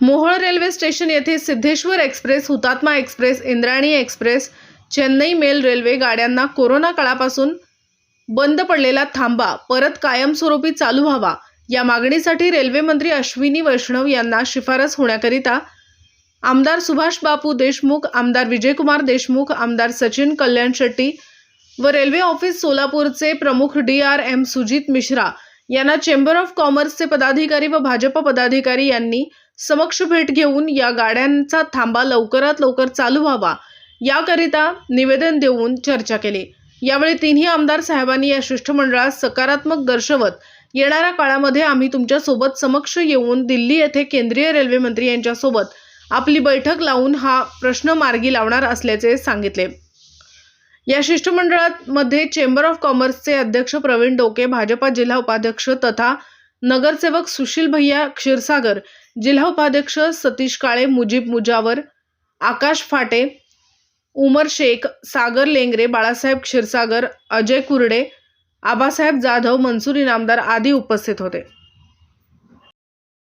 Mohol railway station येथे Siddheshwar express, Hutatma express, Indrayani express, Chennai mail railway गाड्यांना corona काळापासून बंद पडलेला थांबा परत कायमस्वरूपी चालू व्हावा या मागणीसाठी रेल्वे मंत्री अश्विनी वैष्णव यांना शिफारस होण्याकरिता आमदार सुभाष बापू देशमुख, आमदार विजयकुमार देशमुख, आमदार सचिन कल्याण शेट्टी व रेल्वे ऑफिस सोलापूरचे प्रमुख DRM सुजित मिश्रा यांना चेंबर ऑफ कॉमर्सचे पदाधिकारी व भाजप पदाधिकारी यांनी समक्ष भेट घेऊन या गाड्यांचा थांबा लवकरात लवकर चालू व्हावा याकरिता निवेदन देऊन चर्चा केली। यावेळी तिन्ही आमदार साहेबांनी या शिष्टमंडळास सकारात्मक दर्शवत येणाऱ्या काळामध्ये आम्ही तुमच्या सोबत समक्ष येऊन दिल्ली येथे केंद्रीय रेल्वे मंत्री यांच्या सोबत आपली बैठक लावून हा प्रश्न मार्गी लावणार असल्याचे सांगितले। या शिष्टमंडळामध्ये चेंबर ऑफ कॉमर्सचे अध्यक्ष प्रवीण डोके, भाजपा जिल्हा उपाध्यक्ष तथा नगरसेवक सुशील भैया क्षीरसागर, जिल्हा उपाध्यक्ष सतीश काळे, मुजीब मुजावर, आकाश फाटे, उमर शेख, सागर लेंगरे, बाळासाहेब क्षीरसागर, अजय कुरडे, आबासाहेब जाधव, मनसूर इनामदार आदी उपस्थित होते।